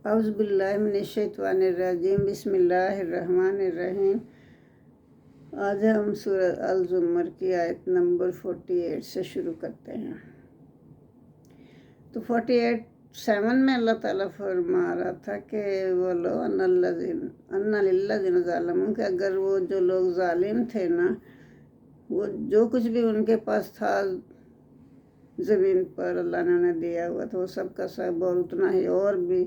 اعوذ باللہ من الشیطان الرجیم بسم اللہ الرحمن الرحیم۔ آج ہم سورہ الزمر کی آیت نمبر 48 سے شروع کرتے ہیں۔ تو 48:7 میں اللہ تعالیٰ فرما رہا تھا کہ وہ لو ان للذین ظلموا، کہ اگر وہ جو لوگ ظالم تھے نا، وہ جو کچھ بھی ان کے پاس تھا زمین پر اللہ نے انہیں دیا ہوا تھا، وہ سب کا سب اور اتنا ہی اور بھی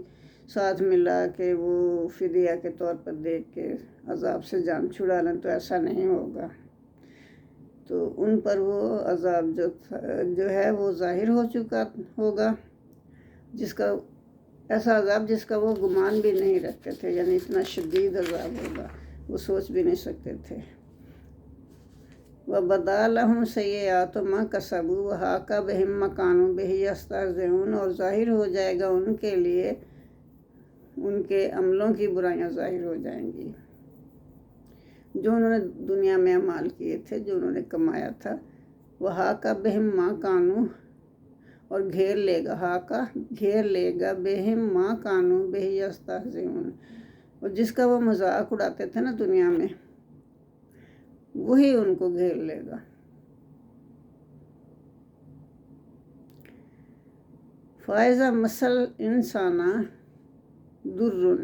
ساتھ ملا کے وہ فدیہ کے طور پر دے کے عذاب سے جان چھڑا لیں، تو ایسا نہیں ہوگا۔ تو ان پر وہ عذاب جو ہے وہ ظاہر ہو چکا ہوگا، جس کا ایسا عذاب جس کا وہ گمان بھی نہیں رکھتے تھے، یعنی اتنا شدید عذاب ہوگا وہ سوچ بھی نہیں سکتے تھے۔ وَبَدَا لَهُمْ سَيِّئَاتُ مَا كَسَبُوا وَحَاقَ بِهِم مَّا كَانُوا بِهِ يَسْتَهْزِئُونَ، اور ظاہر ہو جائے گا ان کے لیے ان کے عملوں کی برائیاں ظاہر ہو جائیں گی، جو انہوں نے دنیا میں اعمال کیے تھے، جو انہوں نے کمایا تھا۔ وَحَاقَ بِهِم مَّا كَانُوا، اور گھیر لے گا، گھیر لے گا بِهِم مَّا كَانُوا بِهِ يَسْتَهْزِئُونَ، اور جس کا وہ مذاق اڑاتے تھے نا دنیا میں، وہی ان کو گھیر لے گا۔ فَإِذَا مَسَّ الْإِنسَانَ ضُرٌّ،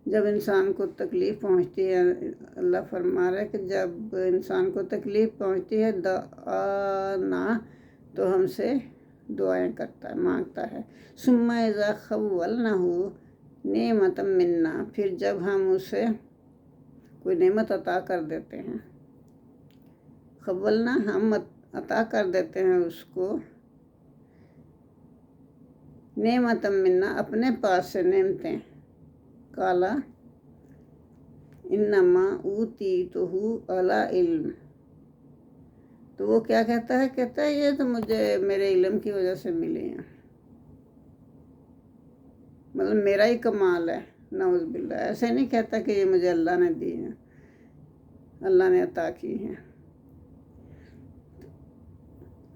جب انسان کو تکلیف پہنچتی ہے، اللہ فرما رہا ہے کہ جب انسان کو تکلیف پہنچتی ہے دعانا، تو ہم سے دعائیں کرتا ہے، مانگتا ہے۔ ثُمَّ إِذَا خَوَّلْنَاهُ نِعْمَةً مِنَّا، پھر جب ہم اسے کوئی نعمت عطا کر دیتے ہیں، خولنا ہم عطا کر دیتے ہیں اس کو، نعمت منا اپنے پاس سے نعمتیں، کالا انما اوتیتہ علی علم، تو وہ کیا کہتا ہے یہ تو مجھے میرے علم کی وجہ سے ملی ہیں، مطلب میرا ہی کمال ہے، نعوذ باللہ۔ ایسے نہیں کہتا کہ یہ مجھے اللہ نے دی ہیں، اللہ نے عطا کی ہیں،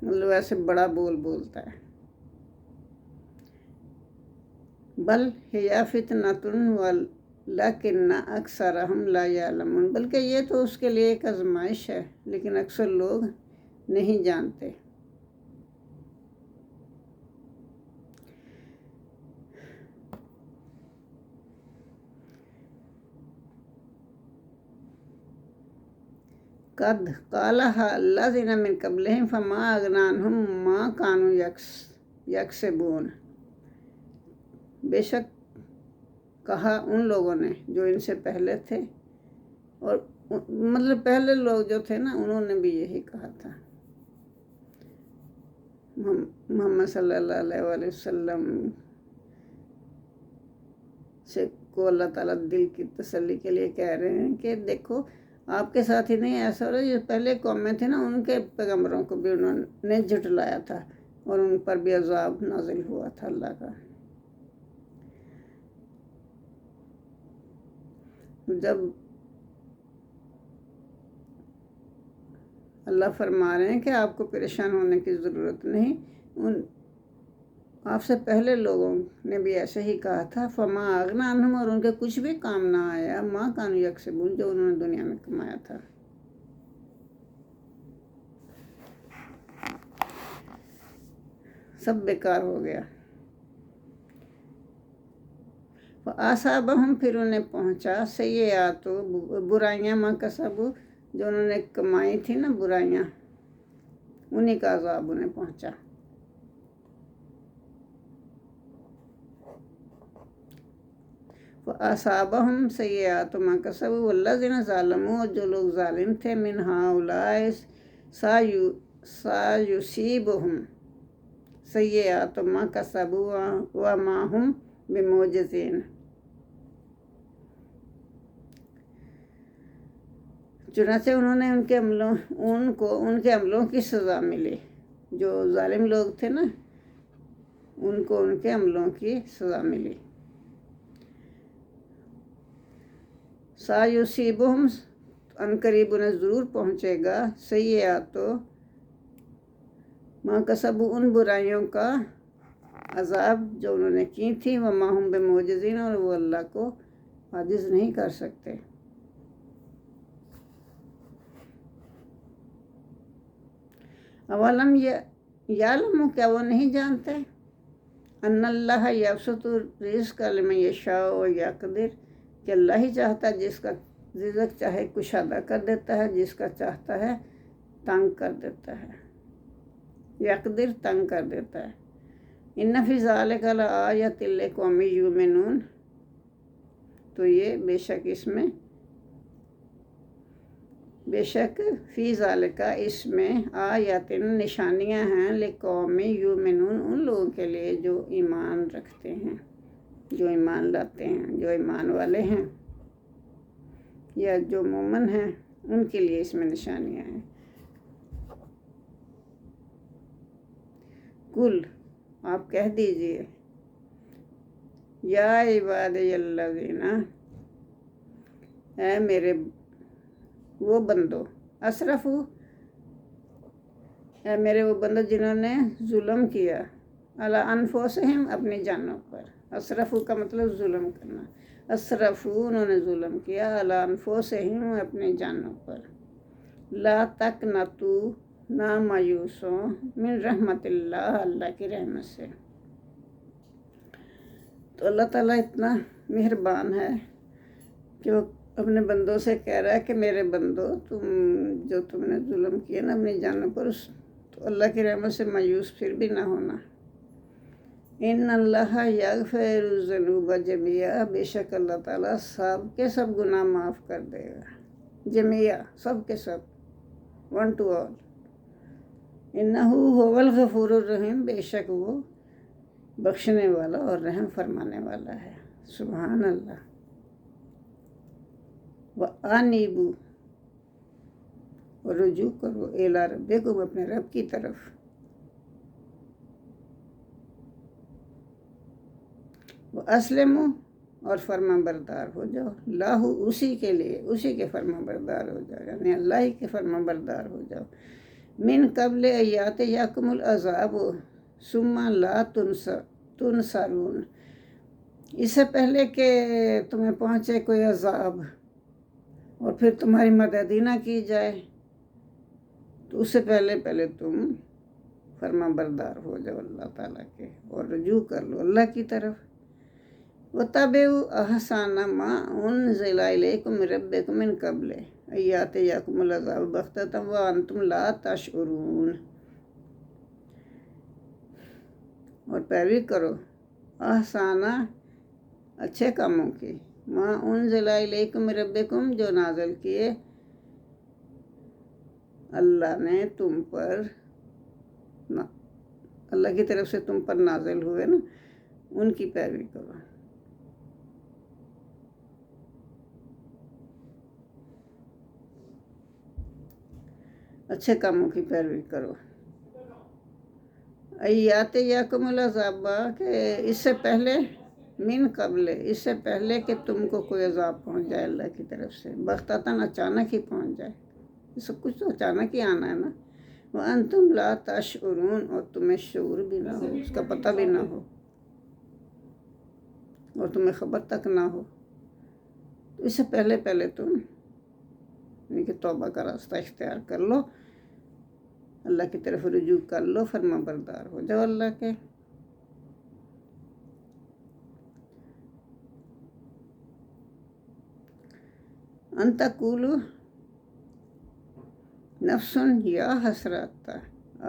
مطلب ایسے بڑا بولتا ہے۔ بل ہی فتنۃ ولکن اکثرہم لا یعلمون، بلکہ یہ تو اس کے لیے ایک آزمائش ہے، لیکن اکثر لوگ نہیں جانتے۔ قد قالها الذین من قبلہم فما اغنی عنہم ما کانوا یکسبون، بے شک کہا ان لوگوں نے جو ان سے پہلے تھے، اور مطلب پہلے لوگ جو تھے نا، انہوں نے بھی یہی کہا تھا۔ محمد صلی اللہ علیہ وآلہ وسلم سے کو اللہ تعالیٰ دل کی تسلی کے لیے کہہ رہے ہیں کہ دیکھو آپ کے ساتھ ہی نہیں ایسا ہو رہا، جو پہلے قومیں تھے نا، ان کے پیغمبروں کو بھی انہوں نے جھٹلایا تھا، اور ان پر بھی عذاب نازل ہوا تھا اللہ کا۔ جب اللہ فرما رہے ہیں کہ آپ کو پریشان ہونے کی ضرورت نہیں، آپ سے پہلے لوگوں نے بھی ایسے ہی کہا تھا، فما اغنی عنہم، اور ان کے کچھ بھی کام نہ آیا، ما کانوا یکسبون، جو انہوں نے دنیا میں کمایا تھا۔ سب بیکار ہو گیا۔ فَأَصَابَهُمْ، پھر انہیں پہنچا، سیئات، برائیاں، ما کسبوا، جو انہوں نے کمائی تھی نا برائیاں، انہی کا عذاب انہیں پہنچا۔ فَأَصَابَهُمْ سَيِّئَاتُ مَا كَسَبُوا وَالَّذِينَ ظَلَمُوا، جو لوگ ظالم تھے، مِنْ هَؤُلَاءِ سَيُصِيبُهُمْ سَيِّئَاتُ مَا كَسَبُوا وَمَا هُمْ بِمُعْجِزِينَ، چنانچہ انہوں نے ان کے عملوں کی سزا ملی، جو ظالم لوگ تھے نا، ان کو ان کے عملوں کی سزا ملی۔ سَيُصِيبُهُمْ، ان قریب انہیں ضرور پہنچے گا، سیئات ما کسبوا، ان برائیوں کا عذاب جو انہوں نے کی تھی وما ہم بمعجزین، اور وہ اللہ کو عاجز نہیں کر سکتے۔ اولم یعلم، کیا وہ نہیں جانتے، ان اللہ یبسط الرزق لمن یشاء ویقدر، کہ اللہ ہی چاہتا ہے جس کا رزق چاہے کشادہ کر دیتا ہے، جس کا چاہتا ہے تنگ کر دیتا ہے، یقدر تنگ کر دیتا ہے۔ ان فی ذالک لآیۃ لقوم یؤمنون، تو یہ بے شک فی ذالک، اس میں آیات نشانیاں ہیں، لقوم یؤمنون، ان لوگوں کے لیے جو ایمان رکھتے ہیں، جو ایمان لاتے ہیں، جو ایمان والے ہیں یا جو مومن ہیں، ان کے لیے اس میں نشانیاں ہیں۔ کل، آپ کہہ دیجئے، یا عبادی الذین، اے میرے وہ بندو، اسرفو، اے میرے وہ بندو جنہوں نے ظلم کیا، علی انفسہم، اپنی جانوں پر۔ اسرفو کا مطلب ظلم کرنا، اسرفو، انہوں نے ظلم کیا، علی انفسہم، اپنی جانوں پر۔ لا تقنطو، نہ مایوس ہو، من رحمت اللہ، اللہ کی رحمت سے۔ تو اللہ تعالیٰ اتنا مہربان ہے کہ وہ اپنے بندوں سے کہہ رہا ہے کہ میرے بندو، تم نے ظلم کیا نا اپنی جانوں پر، تو اللہ کی رحمت سے مایوس پھر بھی نہ ہونا۔ ان اللہ یغفر الذنوب جميعا، بے شک اللہ تعالیٰ سب کے سب گناہ معاف کر دے گا، جميعا، سب کے سب، ون ٹو آل۔ انہ هو الغفور الرحیم، بے شک وہ بخشنے والا اور رحم فرمانے والا ہے۔ سبحان اللہ۔ وَأَنِیبُوا، اور رجوع کرو، اِلیٰ ربکم، اپنے رب کی طرف۔ وَأَسْلِمُوا، اور فرما بردار ہو جاؤ، لاہ، اسی کے لیے، اسی کے فرما بردار ہو جاؤ، یعنی اللہ ہی کے فرما بردار ہو جاؤ۔ من قبل ان یاتیکم العذاب ثم لا تنصرون، اس سے پہلے کہ تمہیں پہنچے کوئی عذاب اور پھر تمہاری مدد ہی نہ کی جائے، تو اس سے پہلے تم فرما بردار ہو جاؤ اللہ تعالیٰ کے، اور رجوع کر لو اللہ کی طرف۔ وَاتَّبِعُوا أَحْسَنَ مَا أُنزِلَ إِلَيْكُم مِّن رَّبِّكُم مِّن قَبْلِ أَن يَأْتِيَكُمُ الْعَذَابُ بَغْتَةً وَأَنتُمْ لَا تَشْعُرُونَ، اور پیروی کرو احسانہ، اچھے کاموں کی، ما انزل الیکم من ربکم، جو نازل کیے اللہ نے تم پر، اللہ کی طرف سے تم پر نازل ہوئے نا، ان کی پیروی کرو۔ اچھے کاموں کی پیروی کرو۔ ایاتیکم العذاب، کہ اس سے پہلے، من قبل، اس سے پہلے کہ تم کو کوئی عذاب پہنچ جائے اللہ کی طرف سے، بغتتاً، اچانک ہی پہنچ جائے، یہ سب کچھ تو اچانک ہی آنا ہے نا۔ وَأَنْتُمْ لَا تَشْعُرُونَ، اور تمہیں شعور بھی نہ ہو، اس کا پتہ بھی نہ ہو، اور تمہیں خبر تک نہ ہو، تو اس سے پہلے تم یعنی کہ توبہ کا راستہ اختیار کر لو، اللہ کی طرف رجوع کر لو، فرما بردار ہو جاؤ اللہ کے۔ ان تقولوا نفس یا حسرات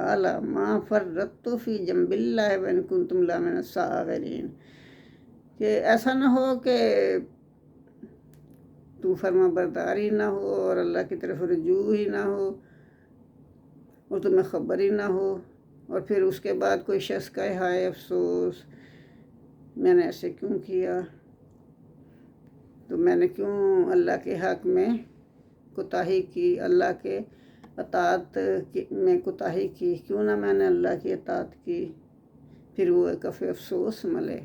علی ما فرطت فی جنب اللہ وان کنتم لمن الساغرین، کہ ایسا نہ ہو کہ تم فرما بردار ہی نہ ہو اور اللہ کی طرف رجوع ہی نہ ہو، اور تمہیں خبر ہی نہ ہو، اور پھر اس کے بعد کوئی شخص کہے ہائے افسوس، میں نے ایسے کیوں کیا، تو میں نے کیوں اللہ کے حق میں کوتاہی کی، اللہ کے اطاعت میں کوتاہی کی، کیوں نہ میں نے اللہ کی اطاعت کی، پھر وہ ایک افسوس ملے۔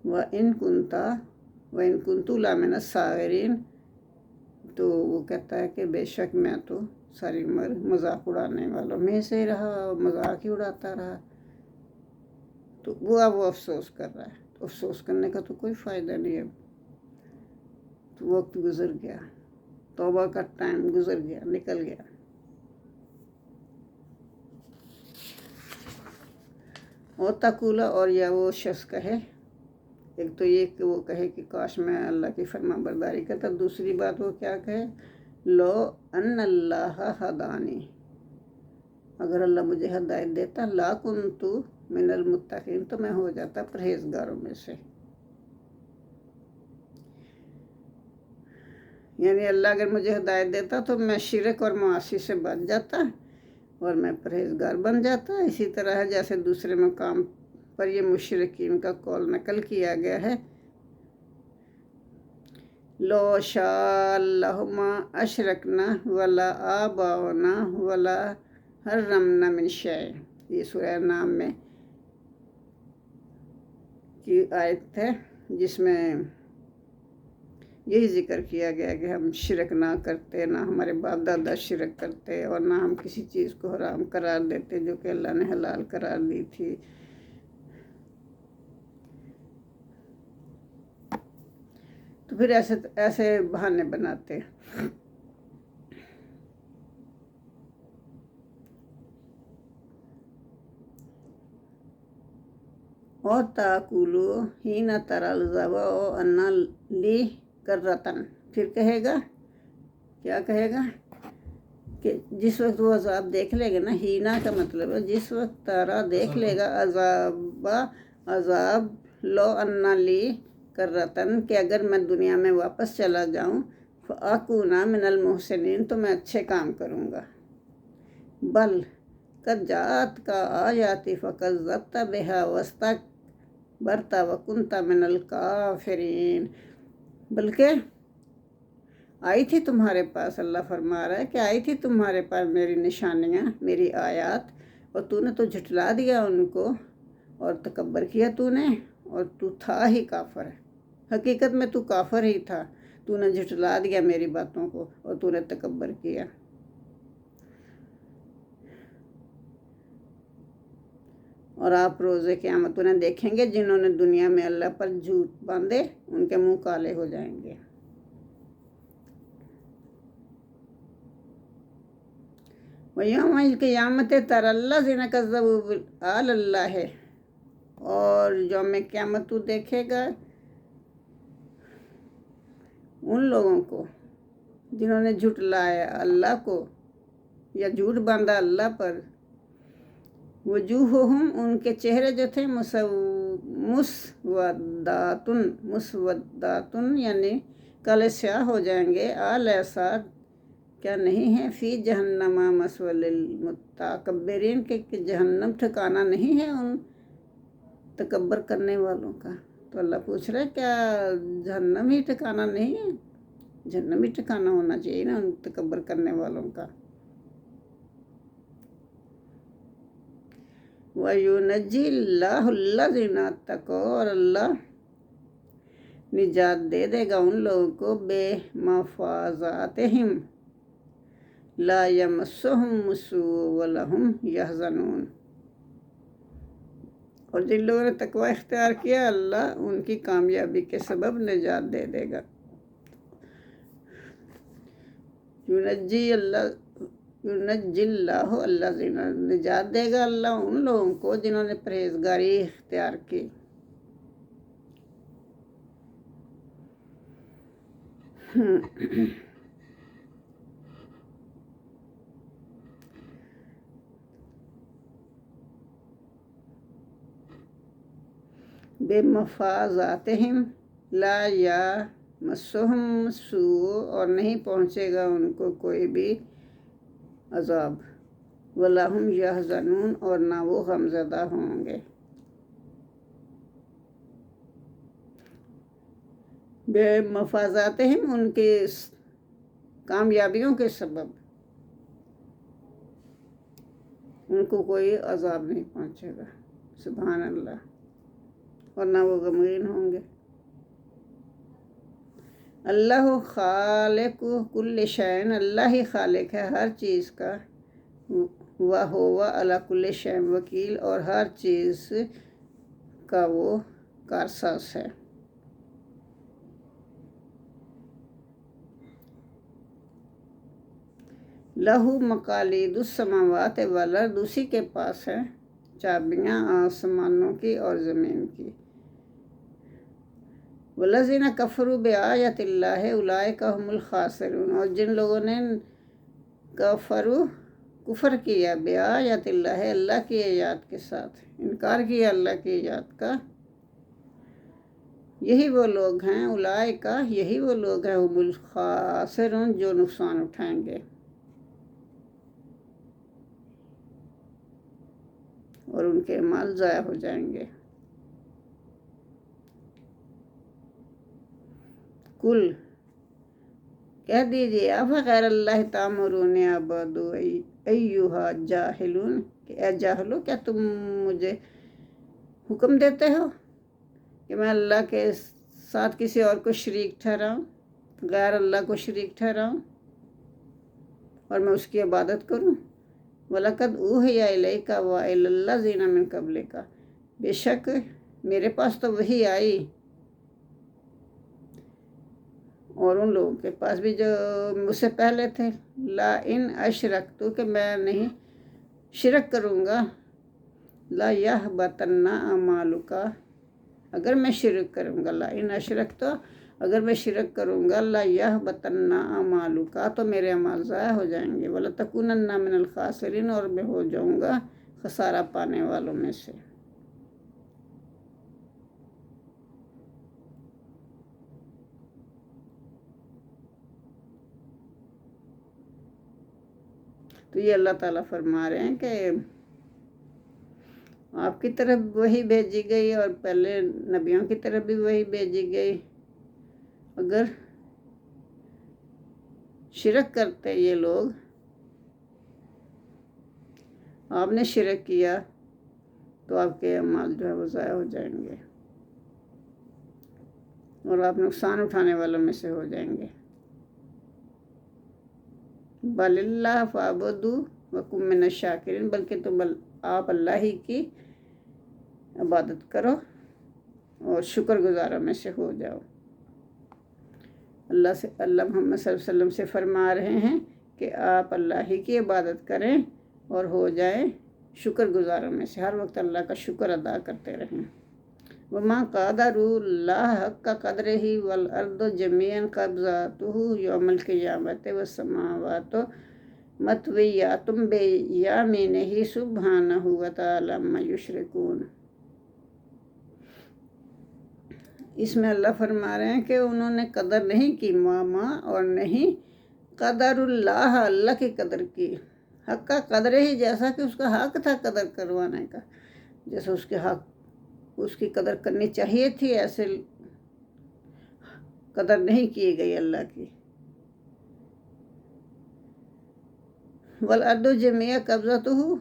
وَإِن كُنتُ لَمِنَ السَّاغِرِينَ، تو وہ کہتا ہے کہ بے شک میں تو सारी उम्र मजाक उड़ाने वालों में से रहा, मजाक ही उड़ाता रहा, तो वो अब वो अफसोस कर रहा है। तो अफसोस करने का तो कोई फ़ायदा नहीं है। तो वक्त गुजर गया, तौबा का टाइम गुजर गया, निकल गया। और तकूला, और या वो शख्स कहे, एक तो ये कि वो कहे कि काश मैं अल्लाह की फरमा बरदारी करता, दूसरी बात वो क्या कहे, लो अन अल्लाह हदानी, अगर अल्लाह मुझे हदायत देता, ला कुन्तु मिनल मुत्तकीन, तो मैं हो जाता परहेजगारों में से। यानी अल्लाह अगर मुझे हदायत देता तो मैं शिरक और मासी से बच जाता और मैं परहेजगार बन जाता। इसी तरह है जैसे दूसरे मकाम पर ये मुशरिकीन का कौल नकल किया गया है, लो शाअल्लाहु मा अशरकना वला आबाउना वला हर्रमना मिन शै, ये सूरह नाम में की आयत है जिसमें यही जिक्र किया गया कि हम शिरक ना करते, ना हमारे बाप दादा शिरक करते, और ना हम किसी चीज़ को हराम करार देते जो कि अल्लाह ने हलाल करार दी थी। तो फिर ऐसे बहाने बनाते। और ताकुलू ही न तरल जबा ओ अन्ना ली कर रतन, फिर कहेगा, क्या कहेगा कि जिस वक्त वो अजाब देख लेगा ना, हीना का मतलब है जिस वक्त तारा देख लेगा अजाब, लो अन्ना ली कर रतन, कि अगर मैं दुनिया में वापस चला जाऊँ, फ़अकूना मिनल मुहसिनीन, तो मैं अच्छे काम करूँगा। बल कज्जात का आयाति फ़कज़्ज़ब्ता बिहा वस्तक बरता वकुंता मिनल काफिरीन, बल्कि आई थी तुम्हारे पास, अल्लाह फरमा रहा है कि आई थी तुम्हारे पास मेरी निशानियाँ, मेरी आयात, और तूने तो झुठला दिया उनको और तकब्बर किया तूने, और तू था ही काफर। हकीकत में तू काफर ही था, तूने झुठला दिया मेरी बातों को और तूने तकब्बर किया। और आप रोज़े क़यामत उन्हें देखेंगे जिन्होंने दुनिया में अल्लाह पर झूठ बांधे, उनके मुंह काले हो जाएंगे। वयौमल क़ियामत तरल्लज़ीना कज़्ज़बू अल्लाह है, और यौम क़यामत तू देखेगा उन लोगों को जिन्होंने झुठलाया अल्लाह को या झूठ बांधा अल्लाह पर। वजूहुहुम, उनके चेहरे जो थे, मुस्वद्दातुन यानी काले स्याह हो जाएंगे। अलैसा, क्या नहीं है, फ़ी जहन्नमा मस्वल मुतकब्बिरीन, के जहन्नम ठिकाना नहीं है उन तकब्बर करने वालों का। तो अल्लाह पूछ रहा है क्या जहन्नम ही ठिकाना नहीं है? जहन्नम ही ठिकाना होना चाहिए ना उन तकब्बर करने वालों का। वयुनज्जिल्लाहुल्लज़ीना तक़ौ, और अल्लाह निजात दे देगा उन लोगों को, बेमफ़ाज़ातिहिम ला यमस्सुहुम सूअ वलहुम यहज़नून, और जिन लोगों ने तकवा इख्तियार किया अल्लाह उनकी कामयाबी के सबब निजात दे देगा। युनज्जिल्लाहु अल्लज़ीना, निजात देगा अल्लाह उन लोगों को जिन्होंने परहेजगारी इख्तियार की। बेमफ़ाज़ातिहिम ला यमस्सुहुम सूअ, और नहीं पहुँचेगा उनको कोई भी अजाब, वलहुम यहज़नून, और ना वो गमज़दा होंगे। बेमफ़ाज़ातिहिम, उनके कामयाबियों के सबब उनको कोई अजाब नहीं पहुँचेगा, सुभान अल्लाह, और ना वो गमगीन होंगे। اللہ خالق کل شین، اللہ ہی خالق ہے ہر چیز کا، وہ ہوا علی کل شین وکیل، اور ہر چیز کا وہ کارساز ہے۔ لہو مقالید السماوات والارض، اسی کے پاس ہے چابیاں آسمانوں کی اور زمین کی۔ والذین کفروا بآیات اللہ اولئک هم الخاسرون، اور جن لوگوں نے کفر کیا بآیات اللہ، اللہ کی آیات کے ساتھ انکار کیا اللہ کی آیات کا، یہی وہ لوگ ہیں، اولئک یہی وہ لوگ ہیں، هم الخاسرون جو نقصان اٹھائیں گے اور ان کے مال ضائع ہو جائیں گے۔ کل کہہ دیجیے افغیر اللہ تامرونی اعبد ایھا جاہلون، کہ اے جاہلو کیا تم مجھے حکم دیتے ہو کہ میں اللہ کے ساتھ کسی اور کو شریک ٹھہراؤں، غیر اللہ کو شریک ٹھہراؤں اور میں اس کی عبادت کروں۔ وَلَقَدْ أُوحِيَ إِلَيْكَ وَإِلَى الَّذِينَ مِن قَبْلِكَ، بے شک میرے پاس تو وحی آئی اور ان لوگوں کے پاس بھی جو مجھ سے پہلے تھے، لا ان اشرکت، کہ میں نہیں شرک کروں گا، لا یحبطن اعمالک، اگر میں شرک کروں گا، لا ان اشرکت، اگر میں شرک کروں گا، لا یحبطن اعمالک، تو میرے اعمال ضائع ہو جائیں گے، ولتکونن من الخاسرین، اور میں ہو جاؤں گا خسارہ پانے والوں میں سے۔ تو یہ اللہ تعالیٰ فرما رہے ہیں کہ آپ کی طرف وہی بھیجی گئی اور پہلے نبیوں کی طرف بھی وہی بھیجی گئی، اگر شرک کرتے یہ لوگ، آپ نے شرک کیا تو آپ کے اعمال جو ہے وہ ضائع ہو جائیں گے اور آپ نقصان اٹھانے والوں میں سے ہو جائیں گے۔ بل اللہ فاعبدوا وکن من الشاکرین، بلکہ تم آپ اللہ ہی کی عبادت کرو اور شکر گزاروں میں سے ہو جاؤ۔ اللہ محمد صلی اللہ علیہ وسلم سے فرما رہے ہیں کہ آپ اللہ ہی کی عبادت کریں اور ہو جائیں شکر گزاروں میں سے، ہر وقت اللہ کا شکر ادا کرتے رہیں۔ وما قدروا اللہ حق قدرہ والارض جميعا قبضته یوم القیامۃ والسماوات مطویات بیمینہ سبحانہ وتعالی عما یشرکون۔ اس میں اللہ فرما رہے ہیں کہ انہوں نے قدر نہیں کی ماما، اور نہیں قدر اللہ، اللہ کی قدر کی، حق کا قدر ہی، جیسا کہ اس کا حق تھا قدر کروانے کا، جیسا اس کے حق اس کی قدر کرنی چاہیے تھی، ایسے قدر نہیں کی گئی اللہ کی۔ والارض جميعا قبضته،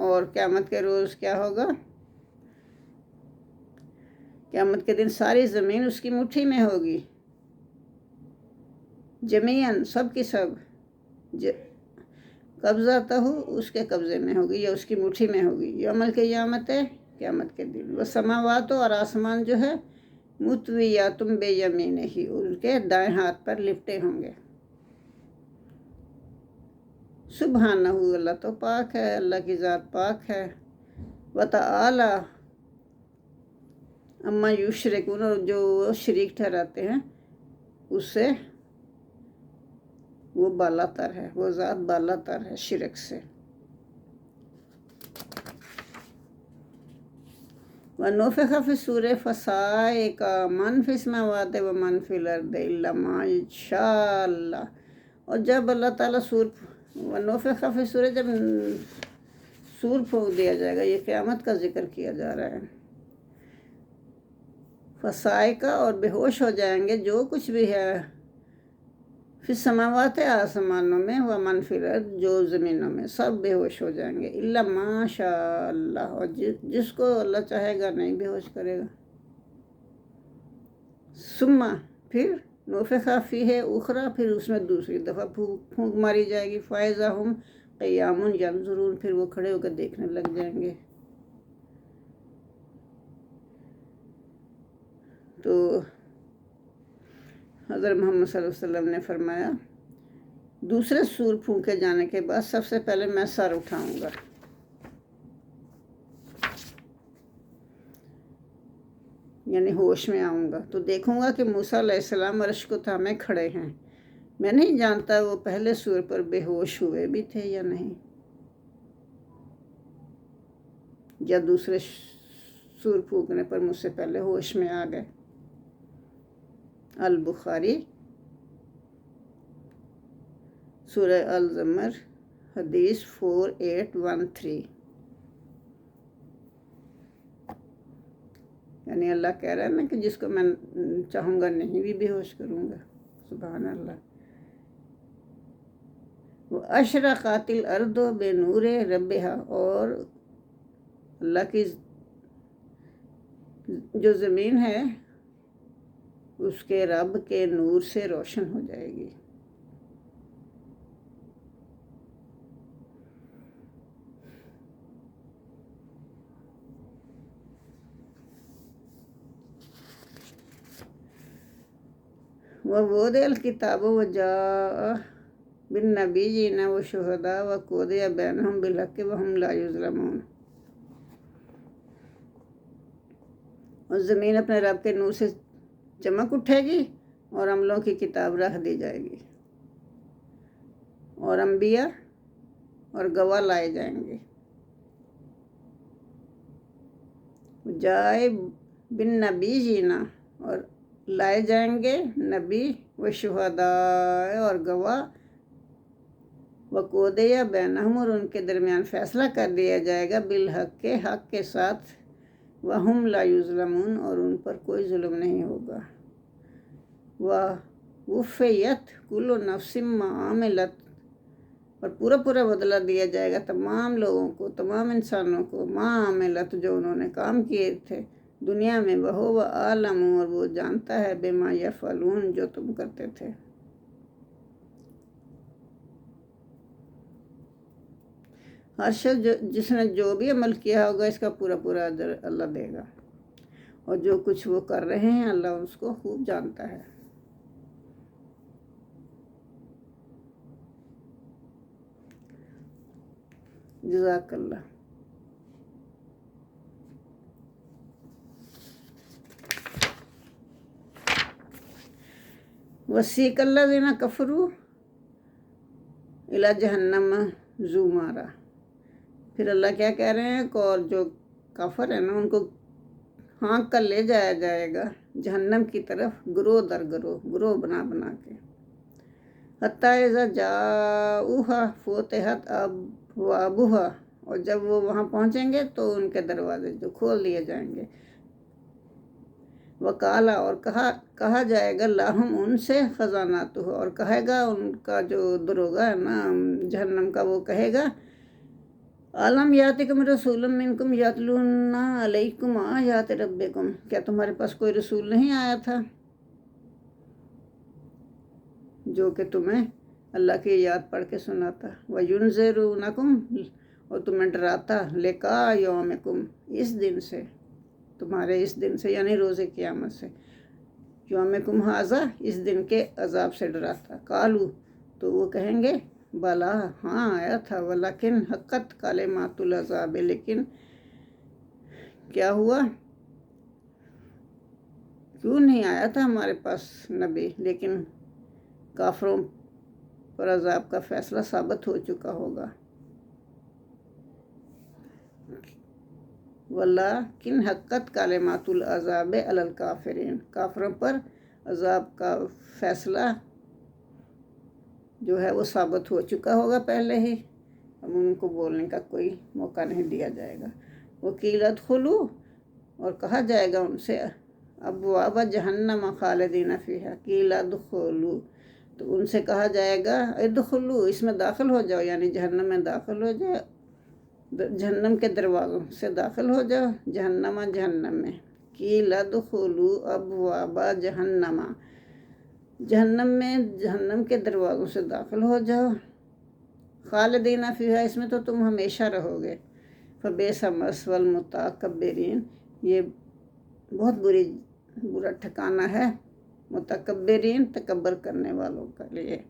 اور قیامت کے روز کیا ہوگا؟ قیامت کے دن ساری زمین اس کی مٹھی میں ہوگی، جمیعاً سب کی سب، قبضتہ اس کے قبضے میں ہوگی یا اس کی مٹھی میں ہوگی، یوم القیامت قیامت کے دن، وہ سماوات اور آسمان جو ہے مطویات بیمینہ، ان کے دائیں ہاتھ پر لپٹے ہوں گے۔ سبحانہ، اللہ تو پاک ہے، اللہ کی ذات پاک ہے، وتعالی اما یشرکون، اور جو شریک ٹھہراتے ہیں اس سے وہ بالا تر ہے، وہ ذات بالا تر ہے شرک سے۔ وَنُفِخَ فِي الصُّورِ فَصَعِقَ مَنْ فِي السَّمَاوَاتِ وَمَنْ فِي الْأَرْضِ إِلَّا مَا شَاءَ اللَّهُ، اور جب اللہ تعالیٰ وَنُفِخَ فِي الصُّورِ، جب سور پھونک دیا جائے گا، یہ قیامت کا ذکر کیا جا رہا ہے، فَصَعِقَ، اور بے ہوش ہو جائیں گے جو کچھ بھی ہے، فی السماوات آسمانوں میں، ومن فی الارض جو زمینوں میں، سب بے ہوش ہو جائیں گے، الا ما شاء اللہ، اور جس کو اللہ چاہے گا نہیں بے ہوش کرے گا۔ ثم، پھر नूफ़िख़ फ़ीह उख़रा, फिर उसमें दूसरी दफ़ा फूंक मारी जाएगी। फ़ाइज़ा हुम क़ियामुन यंज़ुरून, फिर वो खड़े होकर देखने लग जाएंगे। तो हज़रत मोहम्मद सल्लल्लाहु अलैहि वसल्लम ने फरमाया, दूसरे सूर फूंके जाने के बाद सबसे पहले मैं सर उठाऊंगा, यानी होश में आऊँगा, तो देखूंगा कि मूसा अलैहिस्सलाम अर्श को थामे खड़े हैं। मैं नहीं जानता वो पहले सूर पर बेहोश हुए भी थे या नहीं, या दूसरे सूर फूकने पर मुझसे पहले होश में आ गए। अल बुखारी सूरह अल ज़मर हदीस 4813। यानी अल्लाह कह रहा है ना कि जिसको मैं चाहूँगा नहीं भी बेहोश करूँगा। सुभान अल्लाह। वो अशरक़ातिल अर्दो बेनूरे रब्बिहा, और अल्लाह की जो ज़मीन है उसके रब के नूर से रोशन हो जाएगी। ववुदिअल किताब वजाअ बिन्नबिय्यिन वशुहदा वक़ुदिय बैनहुम बिलहक़्क़ि वहुम ला युज़लमून। और ज़मीन अपने रब के नूर से चमक उठेगी और अमलों की किताब रख दी जाएगी, और अंबिया और गवाह लाए जाएंगे। जाए बिन नबीय्यिना, और लाए जाएंगे नबी, व शुहदा, और गवाह, वक़ुदिया बैनहुम, और उनके दरमियान फ़ैसला कर दिया जाएगा, बिलहक़, हक़ के साथ, वहुम ला युज़लमून, और उन पर कोई जुल्म नहीं होगा। वुफ़ियत कुल्लु नफ्सिम मा आमिलत, और पूरा पूरा बदला दिया जाएगा तमाम लोगों को, तमाम इंसानों को, मा आमिलत, जो उन्होंने काम किए थे दुनिया में, वहुव आलम, और वो जानता है, बिमा यफ़अलून, जो तुम करते थे। हर शख्स जिसने जो भी अमल किया होगा इसका पूरा पूरा अजर अल्लाह देगा, और जो कुछ वो कर रहे हैं अल्लाह उसको खूब जानता है। जज़ाकल्लाह। वसीक़ल्लज़ीना कफ़रू इला जहन्नम ज़ुमारा। फिर अल्लाह क्या कह रहे हैं, और जो काफर है ना उनको हाँक कर ले जाया जाएगा जहन्नम की तरफ, ग्रोह दर ग्रोह, ग्रोह बना बना के। हत्ता इज़ा जाऊहा फ़ुतिहत अबवाबुहा, और जब वो वहाँ पहुँचेंगे तो उनके दरवाजे जो खोल दिए जाएंगे। वकाला, और कहा जाएगा, लाहुम, उनसे, ख़ज़ानातुहा, और कहेगा उनका जो दरोगा है ना जहन्नम का, वो कहेगा, आलम यातिकुम रसूलुम मिनकुम यतलूना अलैकुम आयाति रब्बिकुम, क्या तुम्हारे पास कोई रसूल नहीं आया था जो कि तुम्हें अल्लाह की याद पढ़ के सुनाता, वयुनज़िरुनकुम, और तुम्हें डराता, लिका यौमिकुम, इस दिन से, तुम्हारे इस दिन से, यानी रोज़े क़यामत से, यौमिकुम हाज़ा, इस दिन के अज़ाब से डराता। कालू, तो वो कहेंगे, बला, हाँ आया था, वलाकिन हक़्क़त कलिमातुल अज़ाब, लेकिन क्या हुआ, क्यों नहीं आया था हमारे पास नबी, लेकिन काफरों पर अज़ाब का फ़ैसला साबित हो चुका होगा। वलाकिन हक़्क़त कलिमातुल अज़ाब अलल काफ़िरीन, काफरों पर अज़ाब का फ़ैसला जो है वो साबित हो चुका होगा पहले ही, अब उनको बोलने का कोई मौका नहीं दिया जाएगा। वकील अदखुलू, और कहा जाएगा उनसे, अबवाब जहन्नम खालिदीन फ़ीहा, कील अदखुलू, तो उनसे कहा जाएगा, इदखुलू, इसमें दाखिल हो जाओ, यानी जहन्नम में दाखिल हो जाओ, जहन्नम के दरवाज़ों से दाखिल हो जाओ, जहन्नम में, कील अदखुलू अबवाब जहन्नमा, जहन्नम के दरवाज़ों से दाखिल हो जाओ, खालिदीना फीहा, इसमें तो तुम हमेशा रहोगे। फबीसा मस्वल मुतकब्बिरीन, ये बहुत बुरा ठिकाना है मुतकब्बिरीन, तकब्बर करने वालों के लिए।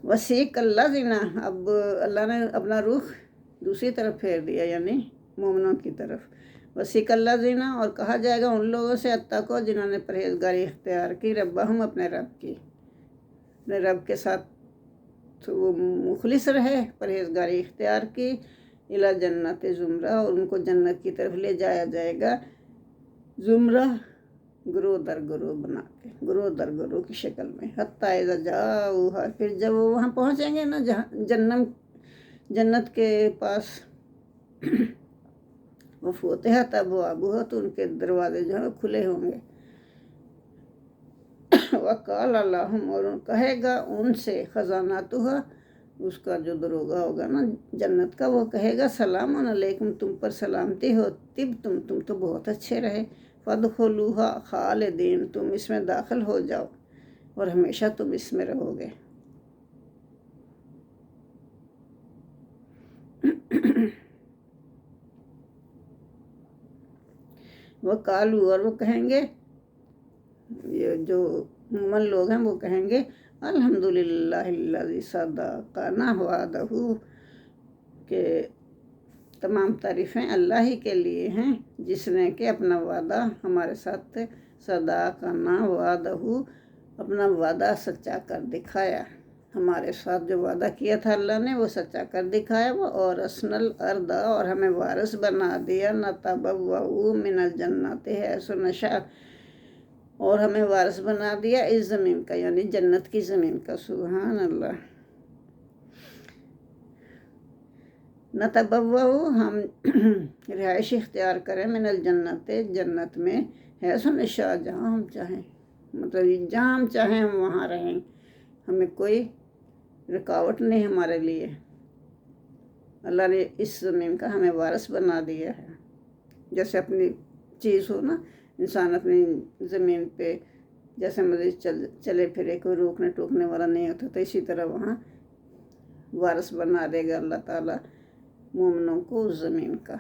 वसीक अल्लाज़ीना, अब अल्लाह ने अपना रुख दूसरी तरफ फेर दिया, यानी मोमिनों की तरफ। वसीक अल्लाज़ीना, और कहा जाएगा उन लोगों से अत्तको, जिन्होंने परहेजगारी इख्तियार की, रब्बहुम, अपने रब की, अपने रब के साथ तो वो मुखलिस रहे, परहेजगारी इख्तियार की, इला जन्नत ज़ुमरा, और उनको जन्नत की तरफ ले जाया जाएगा ज़ुमरा, ग्रोह दर ग्रोह बना के, ग्रोह दर ग्रोह की शक्ल में। हत्ता इज़ा जाऊहा, फिर जब वो वहाँ पहुँचेंगे ना, जहाँ जन्नत के पास, वो फूतिहा अबवाबुहा, तो उनके दरवाजे जो है खुले होंगे। वक़ाल अल्लाहुम, और कहेगा उनसे खजानातुहा, उसका जो दरोगा होगा ना जन्नत का, वो कहेगा सलामुन अलैकुम, तुम पर सलामती हो, तुम तो बहुत अच्छे रहे। फदखुलूहा खालिदीन, तुम इसमें दाखिल हो जाओ और हमेशा तुम इसमें रहोगे। वो कालू, और वो कहेंगे, ये जो मोमन लोग हैं वो कहेंगे अल्हम्दुलिल्लाहिल्लज़ी सदक़ना वअदहू, के तमाम तारीफ़ें अल्लाह ही के लिए हैं जिसने कि अपना वादा हमारे साथ, सदक़ना वअदहू, अपना वादा सच्चा कर दिखाया। हमारे साथ जो वादा किया था अल्लाह ने, वो सच्चा कर दिखाया। वो और असनल अर्दा, और हमें वारिस बना दिया, नतबव्वउ मिनल जन्नति हैसु नशा, और हमें वारिस बना दिया इस ज़मीन का, यानी जन्नत की ज़मीन का। सुभान अल्लाह। नतबव्वउ, हम रिहाइश इख्तियार करें, मिनल जन्नति, जन्नत में, हैसु नशा, जहाँ हम चाहें, मतलब जहाँ हम चाहें हम वहाँ रहें, हमें कोई रुकावट नहीं हमारे लिए। अल्लाह ने इस ज़मीन का हमें वारिस बना दिया है। जैसे अपनी चीज़ हो ना, इंसान अपनी ज़मीन पे जैसे मर्ज़ी चले फिरे, कोई रोकने टोकने वाला नहीं होता, तो इसी तरह वहाँ वारिस बना देगा अल्लाह ताला मोमिनों को उस ज़मीन का।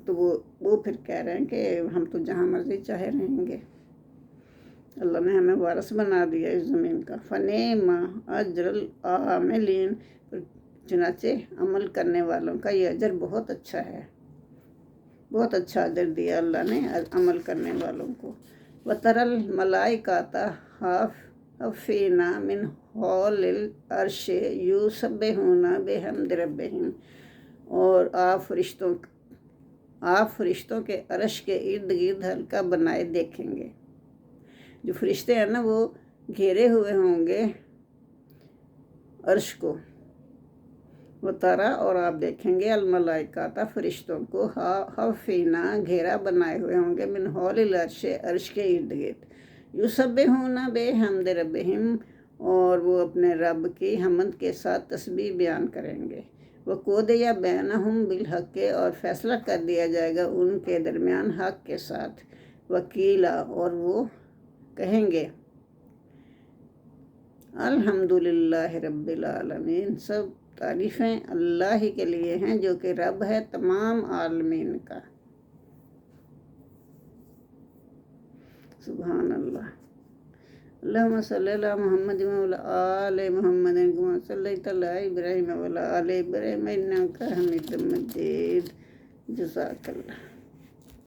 तो वो फिर कह रहे हैं कि हम तो जहाँ मर्ज़ी चाहे रहेंगे, अल्लाह ने हमें वारिस बना दिया इस ज़मीन का। फ़नेमा अजरुल आमिलीन, चुनाचे अमल करने वालों का ये अजर बहुत अच्छा है, बहुत अच्छा अजर दिया अल्लाह ने अमल करने वालों को। वतरल मलाइकाता हाफ़िना मिन हौलिल अर्शे युसब्बिहूना बिहम्दि रब्बिहिम, और आप फरिश्तों के अर्श के इर्द गिर्द हल्का बनाए देखेंगे। जो फरिश्ते हैं ना, वो घेरे हुए होंगे अर्श को। वो तारा, और आप देखेंगे अलमलाइकाता, फरिश्तों को, हाफ़िना, घेरा बनाए हुए होंगे, मिन हौलिल अर्श, अर्श के इर्द गिर्द, युसब्बिहूना बिहम्दि रब्बिहिम, और वो अपने रब की हमद के साथ तस्बीह बयान करेंगे। वक़ुदिया बैनहुम बिलहक़, और फ़ैसला कर दिया जाएगा उनके दरमियान हक़ के साथ। वकीला, और वो कहेंगे अल्हम्दुलिल्लाहि रब्बिल आलमीन, सब तारीफ़ें अल्लाह ही के लिए हैं जो कि रब है तमाम आलमीन का। सुभान अल्लाह। अल्लाहुम्मा सल्लि अला मुहम्मद व अला आलि मुहम्मद कमा सल्लैता अला इब्राहीम व अला आलि इब्राहीम इन्नका हमीदुम मजीद। जज़ाकल्लाह।